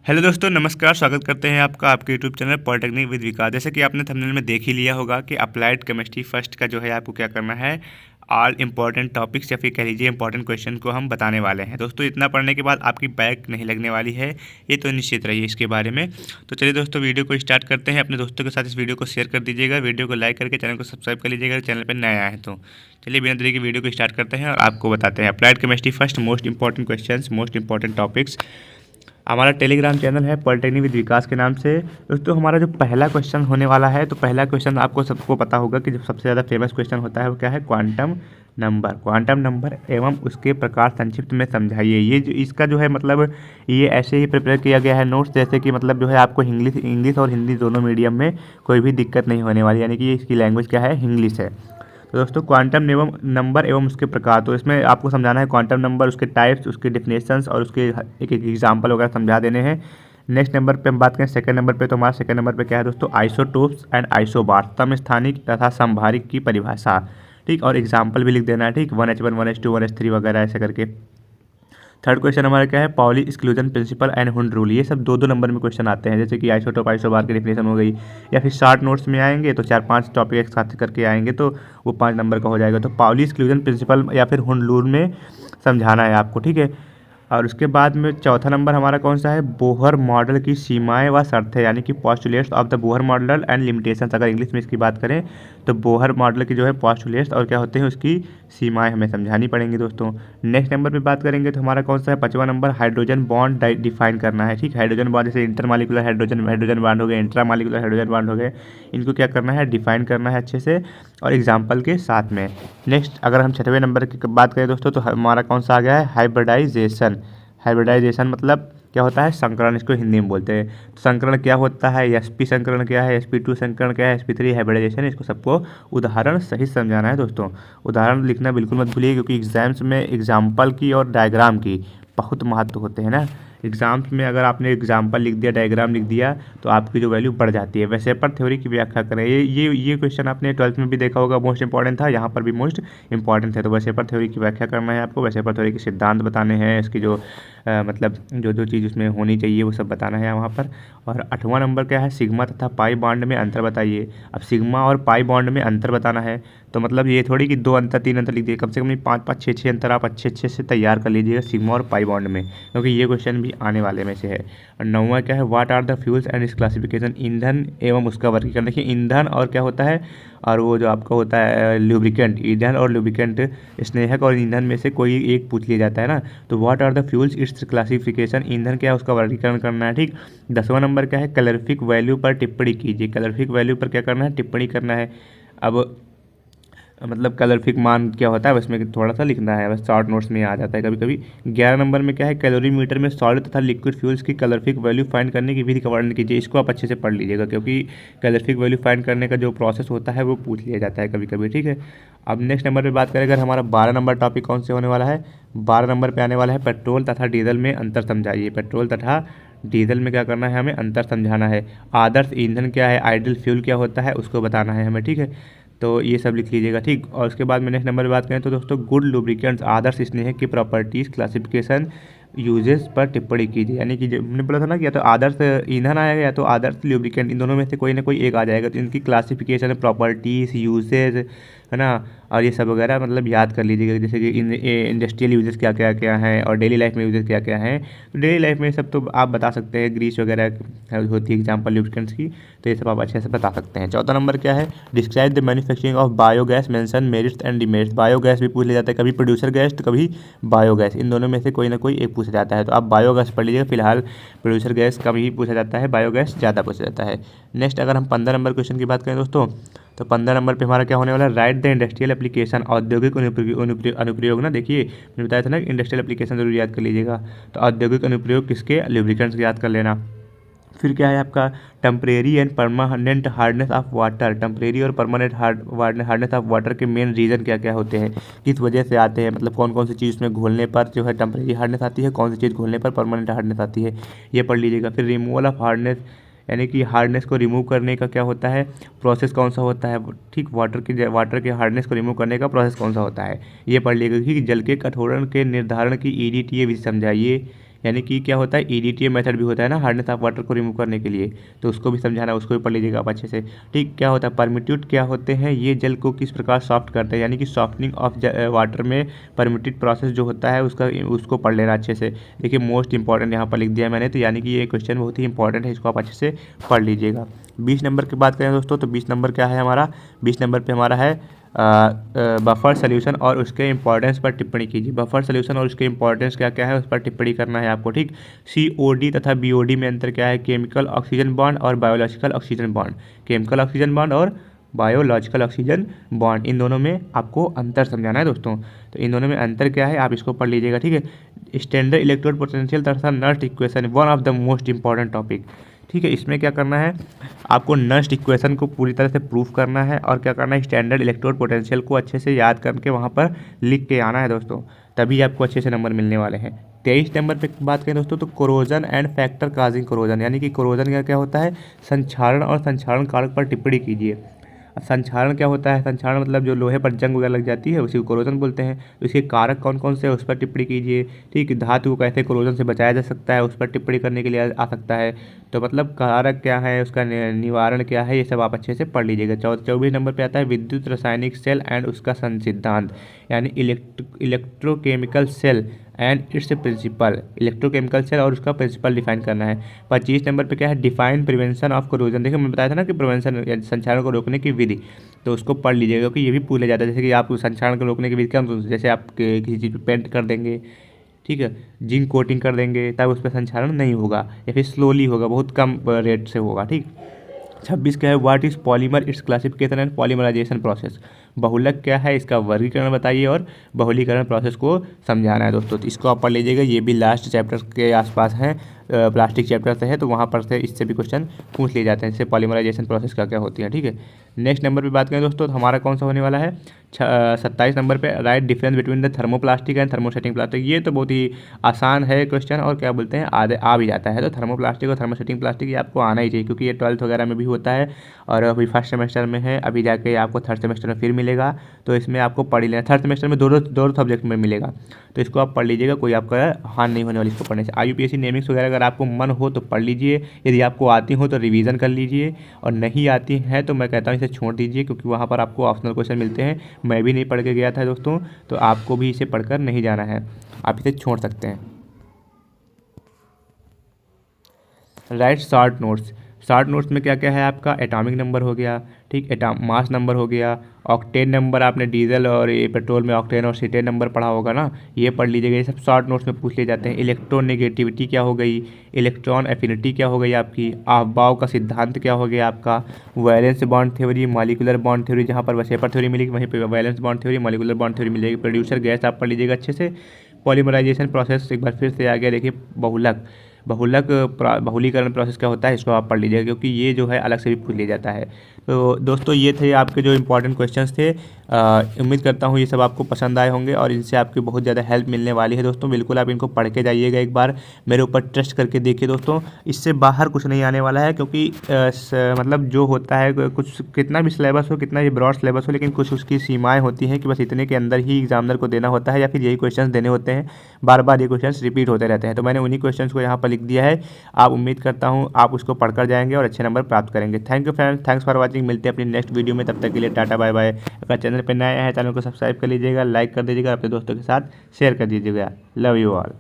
Hello दोस्तों, नमस्कार। स्वागत करते हैं आपका आपके यूट्यूब चैनल पॉलिटेक्निक विद विकास। जैसे कि आपने थंबनेल में देख ही लिया होगा कि अप्लाइड केमिस्ट्री फर्स्ट का जो है आपको क्या करना है, ऑल इंपॉर्टेंट टॉपिक्स या फिर कह लीजिए इंपॉर्टेंट क्वेश्चन को हम बताने वाले हैं। दोस्तों इतना पढ़ने के बाद आपकी बैक नहीं लगने वाली है, ये तो निश्चित रहिए इसके बारे में। तो चलिए दोस्तों, वीडियो को स्टार्ट करते हैं। अपने दोस्तों के साथ इस वीडियो को शेयर कर दीजिएगा, वीडियो को लाइक करके चैनल को सब्सक्राइब कर लीजिएगा, चैनल पर नया आए तो। चलिए बिना देरी के वीडियो को स्टार्ट करते हैं और आपको बताते हैं applied chemistry first most important questions, most important topics. हमारा टेलीग्राम चैनल है पॉलिटेक्निक विद विकास के नाम से। दोस्तों हमारा जो पहला क्वेश्चन होने वाला है, तो पहला क्वेश्चन आपको सबको पता होगा कि जो सबसे ज़्यादा फेमस क्वेश्चन होता है वो क्या है, क्वांटम नंबर। क्वांटम नंबर एवं उसके प्रकार संक्षिप्त में समझाइए। ये जो इसका जो है मतलब ये ऐसे ही प्रिपेयर किया गया है नोट्स, जैसे कि मतलब जो है आपको इंग्लिश और हिंदी दोनों मीडियम में कोई भी दिक्कत नहीं होने वाली, यानी कि इसकी लैंग्वेज क्या है, इंग्लिश है। तो दोस्तों क्वांटम एवं नंबर एवं उसके प्रकार, तो इसमें आपको समझाना है क्वांटम नंबर, उसके टाइप्स, उसके डिफिनेशंस और उसके एक एक एग्जांपल वगैरह समझा देने हैं। नेक्स्ट नंबर पे हम बात करें सेकंड नंबर पे, तो हमारा सेकंड नंबर पे क्या है दोस्तों, आइसोटोप्स एंड आइसोबार्स, समस्थानिक तथा समभारिक की परिभाषा। ठीक, और एग्जाम्पल भी लिख देना है। ठीक, 1H1 1H2 1H3 वगैरह ऐसे करके। थर्ड क्वेश्चन हमारा क्या है, Pauli exclusion principle and Hund rule. ये सब दो दो नंबर में क्वेश्चन आते हैं, जैसे कि आइसोटोप आइसोबार की डिफिनेशन हो गई, या फिर शॉर्ट नोट्स में आएंगे तो 4-5 टॉपिक एक साथ करके आएंगे तो वो 5 नंबर का हो जाएगा। तो पाउली एक्सक्लूजन प्रिंसिपल या फिर हुंड रूल में समझाना है आपको। ठीक है, और उसके बाद में चौथा नंबर हमारा कौन सा है, बोहर मॉडल की सीमाएं व शर्तें, यानी कि postulates of the Bohr model and limitations. अगर इंग्लिश में इसकी बात करें तो बोहर मॉडल की जो है पॉस्टुलेट्स और क्या होते हैं उसकी सीमाएं हमें समझानी पड़ेंगी दोस्तों। नेक्स्ट नंबर पे बात करेंगे तो हमारा कौन सा है, पांचवा नंबर, हाइड्रोजन बॉन्ड डिफाइन करना है। ठीक, हाइड्रोजन बॉन्ड जैसे इंटरमालिकुलर हाइड्रोजन हाइड्रोजन बॉन्ड हो गए, इंट्रामालिकुलर हाइड्रोजन बॉन्ड हो गए, इनको क्या करना है, डिफाइन करना है अच्छे से और एग्जाम्पल के साथ में। नेक्स्ट अगर हम छठवें नंबर की बात करें दोस्तों, तो हमारा कौन सा आ गया है, हाइब्रिडाइजेशन। हाइब्रिडाइजेशन मतलब क्या होता है, संकरण, इसको हिंदी में बोलते हैं। तो संकरण क्या होता है, sp संकरण क्या है, sp2 संकरण क्या है, sp3 हाइब्रिडाइजेशन, इसको सबको उदाहरण सहित समझाना है दोस्तों। उदाहरण लिखना बिल्कुल मत भूलिए, क्योंकि एग्जाम्स में एग्जाम्पल की और डायग्राम की बहुत महत्व होते हैं ना। एग्जाम्स में अगर आपने एग्जाम्पल लिख दिया, डायग्राम लिख दिया, तो आपकी जो वैल्यू बढ़ जाती है। वैसे पर थ्योरी की व्याख्या करें, ये क्वेश्चन आपने 12th में भी देखा होगा, मोस्ट इंपॉर्टेंट था, यहाँ पर भी मोस्ट इंपॉर्टेंट है। तो वैसे पर थ्योरी की व्याख्या करना है आपको, वैसे पर थ्योरी के सिद्धांत बताने हैं, इसकी जो मतलब जो जो चीज़ उसमें होनी चाहिए वो सब बताना है वहाँ पर। और 8वां नंबर क्या है, सिग्मा तथा पाई बॉन्ड में अंतर बताइए। अब सिग्मा और पाई बॉन्ड में अंतर बताना है, तो मतलब ये थोड़ी कि 2 अंतर 3 अंतर लिख दिए, कम से कम 5-5 6-6 अंतर आप अच्छे से तैयार कर लीजिएगा सिग्मा और पाई बॉन्ड में, क्योंकि ये क्वेश्चन भी आने वाले में से है। और 9वां क्या है, what are the fuels and its classification, ईंधन एवं उसका वर्गीकरण। देखिए ईंधन और क्या होता है, और वो जो आपका होता है लुब्रिकेंट, ईंधन और लुब्रिकेंट, स्नेहक और ईंधन में से कोई एक पूछ लिया जाता है ना। तो what are the fuels, its classification, ईंधन क्या है उसका वर्गीकरण करना है। ठीक, 10वां नंबर क्या है, कैलोरीफिक वैल्यू पर टिप्पणी कीजिए। कैलोरीफिक वैल्यू पर क्या करना है, टिप्पणी करना है। अब मतलब कैलोरीफिक मान क्या होता है, बस में थोड़ा सा लिखना है, बस शॉर्ट नोट्स में आ जाता है कभी कभी। 11 नंबर में क्या है, कैलोरी मीटर में सॉलिड तथा लिक्विड फ्यूल्स की कैलोरीफिक वैल्यू फाइंड करने की विधि का वर्णन कीजिए। इसको आप अच्छे से पढ़ लीजिएगा, क्योंकि कैलोरीफिक वैल्यू फाइंड करने का जो प्रोसेस होता है वो पूछ लिया जाता है कभी कभी। ठीक है, अब नेक्स्ट नंबर पर बात करें, अगर हमारा 12 नंबर टॉपिक कौन से होने वाला है, 12 नंबर पर आने वाला है, पेट्रोल तथा डीजल में अंतर समझाइए। पेट्रोल तथा डीजल में क्या करना है, हमें अंतर समझाना है। आदर्श ईंधन क्या है, आइडियल फ्यूल क्या होता है, उसको बताना है हमें। ठीक है, तो ये सब लिख लीजिएगा। ठीक, और उसके बाद में नेक्स्ट नंबर पर बात करें तो दोस्तों, गुड लुब्रिकेंट्स, आदर्श स्नेहक की प्रॉपर्टीज़, क्लासिफिकेशन, यूजेस पर टिप्पणी कीजिए। यानी कि जो हमने बोला था ना कि या तो आदर्श ईंधन आएगा या तो आदर्श लुब्रिकेंट, इन दोनों में से कोई ना कोई एक आ जाएगा। तो इनकी क्लासिफिकेशन, प्रॉपर्टीज़, यूजेज है ना, और ये सब वगैरह मतलब याद कर लीजिएगा। जैसे कि इंडस्ट्रियल यूजेस क्या क्या क्या हैं और डेली लाइफ में यूजेस क्या क्या हैं। तो डेली लाइफ में सब तो आप बता सकते हैं, ग्रीस वगैरह होती है एग्जाम्पल लुब्रिकेंट्स की, तो ये सब आप अच्छे से बता सकते हैं। 14 नंबर क्या है, describe the manufacturing of biogas, mention merits and demerits. Biogas भी पूछ लिया जाता है, कभी प्रोड्यूसर गैस तो कभी बायोगैस, इन दोनों में से कोई ना कोई एक पूछा जाता है। तो आप बायोगैस पढ़ लीजिएगा, फिलहाल प्रोड्यूसर गैस का भी पूछा जाता है, बायोगैस ज़्यादा पूछा जाता है। नेक्स्ट अगर हम 15 नंबर क्वेश्चन की बात करें दोस्तों, तो 15 नंबर पे हमारा क्या होने वाला है, राइट द इंडस्ट्रियल एप्लीकेशन, औद्योगिक अनुप्रयोग ना। देखिए मैंने बताया था ना इंडस्ट्रियल एप्लीकेशन जरूर याद कर लीजिएगा। तो औद्योगिक अनुप्रयोग किसके, लुब्रिकेंट्स के याद कर लेना। फिर क्या है आपका, temporary and permanent hardness of water. Temporary और परमानेंट हार्डनेस ऑफ वाटर के मेन रीज़न क्या क्या होते हैं, किस वजह से आते हैं, मतलब कौन कौन सी चीज़ में घोलने पर जो है टेम्परेरी हार्डनेस आती है, कौन सी चीज़ घोलने पर परमानेंट हार्डनेस आती है, ये पढ़ लीजिएगा। फिर रिमूवल ऑफ हार्डनेस, यानी कि हार्डनेस को रिमूव करने का क्या होता है, प्रोसेस कौन सा होता है। ठीक, वाटर के हार्डनेस को रिमूव करने का प्रोसेस कौन सा होता है, ये पढ़ लीजिएगा। कि जल के कठोरण के निर्धारण की EDTA विधि समझाइए। यानी कि क्या होता है, EDTA मेथड भी होता है ना, हार्डनेस ऑफ वाटर को रिमूव करने के लिए, तो उसको भी समझाना, उसको भी पढ़ लीजिएगा आप अच्छे से। ठीक, क्या होता है परमिट्यूड, क्या होते हैं ये, जल को किस प्रकार सॉफ्ट करते हैं, यानी कि सॉफ्टनिंग ऑफ वाटर में परमिटेड प्रोसेस जो होता है उसको पढ़ लेना अच्छे से। देखिए मोस्ट इंपॉर्टेंट यहाँ पर लिख दिया मैंने, तो यानी कि ये क्वेश्चन बहुत ही इंपॉर्टेंट है, इसको आप अच्छे से पढ़ लीजिएगा। 20 नंबर की बात करें दोस्तों, तो 20 नंबर क्या है हमारा, 20 नंबर पे हमारा है बफर सोल्यूशन और उसके इंपॉर्टेंस पर टिप्पणी कीजिए। बफर सोल्यूशन और उसके इंपॉर्टेंस क्या क्या है उस पर टिप्पणी करना है आपको। ठीक, COD तथा BOD में अंतर क्या है, केमिकल ऑक्सीजन बॉन्ड और biological oxygen bond, chemical oxygen bond और बायोलॉजिकल ऑक्सीजन बॉन्ड, इन दोनों में आपको अंतर समझाना है दोस्तों। तो इन दोनों में अंतर क्या है आप इसको पढ़ लीजिएगा। ठीक है, स्टैंडर्ड इलेक्ट्रोड पोटेंशियल तथा Nernst equation, one of the most important topic. ठीक है, इसमें क्या करना है आपको, नस्ट इक्वेशन को पूरी तरह से प्रूफ करना है और क्या करना है, स्टैंडर्ड इलेक्ट्रोड पोटेंशियल को अच्छे से याद करके वहाँ पर लिख के आना है दोस्तों, तभी आपको अच्छे से नंबर मिलने वाले हैं। 23 नंबर पे बात करें दोस्तों, तो corrosion and factor causing corrosion, यानी कि कोरोजन का क्या होता है, संक्षारण और संक्षारण कारक पर टिप्पणी कीजिए। अब संक्षारण क्या होता है, संक्षारण मतलब जो लोहे पर जंग वगैरह लग जाती है उसी को कोरोजन बोलते हैं। तो इसके कारक कौन कौन से हैं उस पर टिप्पणी कीजिए। ठीक, धातु को कैसे कोरोजन से बचाया जा सकता है उस पर टिप्पणी करने के लिए आ सकता है। तो मतलब कारक क्या है, उसका निवारण क्या है, ये सब आप अच्छे से पढ़ लीजिएगा। 24 नंबर पे आता है विद्युत रासायनिक सेल एंड उसका सिद्धांत, यानी electrochemical cell and its principle, electrochemical cell और उसका प्रिंसिपल डिफाइन करना है। 25 नंबर पे क्या है, डिफाइन प्रिवेंशन ऑफ कोरोजन। देखिए मैं बताया था ना कि प्रिवेंशन या संक्षारण को रोकने की विधि, तो उसको पढ़ लीजिएगा क्योंकि ये भी पूछ जाता है। जैसे कि आप संक्षारण को रोकने की विधि क्या, जैसे आप किसी चीज़ पर पेंट कर देंगे, ठीक है, जिंक कोटिंग कर देंगे तब उस पर संक्षारण नहीं होगा या फिर स्लोली होगा, बहुत कम रेट से होगा। ठीक, 26 क्या है, what is polymer, its classification and polymerization process, बहुलक क्या है इसका वर्गीकरण बताइए और बहुलीकरण प्रोसेस को समझाना है दोस्तों। तो इसको आप पढ़ लीजिएगा, ये भी लास्ट चैप्टर के आसपास है, प्लास्टिक चैप्टर से है, तो वहाँ पर से इससे भी क्वेश्चन पूछ लिए जाते हैं, इससे पॉलीमराइजेशन प्रोसेस क्या क्या होती है। ठीक है, नेक्स्ट नंबर पे बात करें दोस्तों, तो हमारा कौन सा होने वाला है, 27 नंबर पे, right difference between the thermoplastic and thermosetting plastic. ये तो बहुत ही आसान है क्वेश्चन और क्या बोलते हैं आ भी जाता है। तो थर्मोप्लास्टिक और थर्मोसेटिंग प्लास्टिक ये आपको आना ही चाहिए क्योंकि ये 12th वगैरह में भी होता है और अभी फर्स्ट सेमेस्टर में है, अभी जाके आपको थर्ड सेमेस्टर में फिर मिलेगा, तो इसमें आपको पढ़ ही लेना। थर्ड सेमेस्टर में दो सब्जेक्ट में मिलेगा, तो इसको आप पढ़ लीजिएगा, कोई आपका हानि नहीं होने वाली इसको पढ़ने से। IUPAC नेमिंग्स वगैरह अगर आपको मन हो तो पढ़ लीजिए, यदि आपको आती हो तो रिवीजन कर लीजिए और नहीं आती है तो मैं कहता हूँ इसे छोड़ दीजिए क्योंकि वहाँ पर आपको ऑप्शनल क्वेश्चन मिलते हैं। मैं भी नहीं पढ़ के गया था दोस्तों, तो आपको भी इसे पढ़कर नहीं जाना है, आप इसे छोड़ सकते हैं। Right short notes, short notes में क्या क्या है आपका, एटॉमिक नंबर हो गया, ठीक, मास नंबर हो गया, ऑक्टेन नंबर, आपने डीजल और ये पेट्रोल में ऑक्टेन और सीटेन नंबर पढ़ा होगा ना, ये पढ़ लीजिएगा, ये सब शॉर्ट नोट्स में पूछ लिए जाते हैं। इलेक्ट्रोनेगेटिविटी क्या हो गई, इलेक्ट्रॉन एफिनिटी क्या हो गई आपकी, अफबाव का सिद्धांत क्या हो गया आपका, valence bond theory, molecular bond theory, जहाँ पर वेपर थ्योरी मिलेगी वहीं पर valence bond theory, molecular bond theory मिलेगी। प्रोड्यूसर गैस आप पढ़ लीजिएगा अच्छे से। पॉलीमराइजेशन प्रोसेस एक बार फिर से आ गया, देखिए बहुलीकरण प्रोसेस क्या होता है इसको आप पढ़ लीजिएगा क्योंकि ये जो है अलग से भी पूछ लिया जाता है। तो दोस्तों ये थे आपके जो इंपॉर्टेंट क्वेश्चंस थे, उम्मीद करता हूँ ये सब आपको पसंद आए होंगे और इनसे आपकी बहुत ज़्यादा हेल्प मिलने वाली है दोस्तों। बिल्कुल आप इनको पढ़ के जाइएगा, एक बार मेरे ऊपर ट्रस्ट करके देखिए दोस्तों, इससे बाहर कुछ नहीं आने वाला है क्योंकि मतलब जो होता है कुछ, कितना भी सिलेबस हो, कितना भी ब्रॉड सिलेबस हो, लेकिन कुछ उसकी सीमाएँ होती हैं कि बस इतने के अंदर ही एग्जामिनर को देना होता है या फिर यही क्वेश्चन देने होते हैं, बार बार ये क्वेश्चन रिपीट होते रहते हैं। तो मैंने उन्हीं क्वेश्चन को यहाँ पर लिख दिया है, आप उम्मीद करता हूँ आप उसको पढ़कर जाएंगे और अच्छे नंबर प्राप्त करेंगे। Thank you friends, thanks for watching, मिलते हैं अपनी नेक्स्ट वीडियो में, तब तक के लिए टाटा बाय बाय। अगर चैनल पर नए हैं चैनल को सब्सक्राइब कर लीजिएगा, लाइक कर दीजिएगा, अपने दोस्तों के साथ शेयर कर दीजिएगा। Love you all.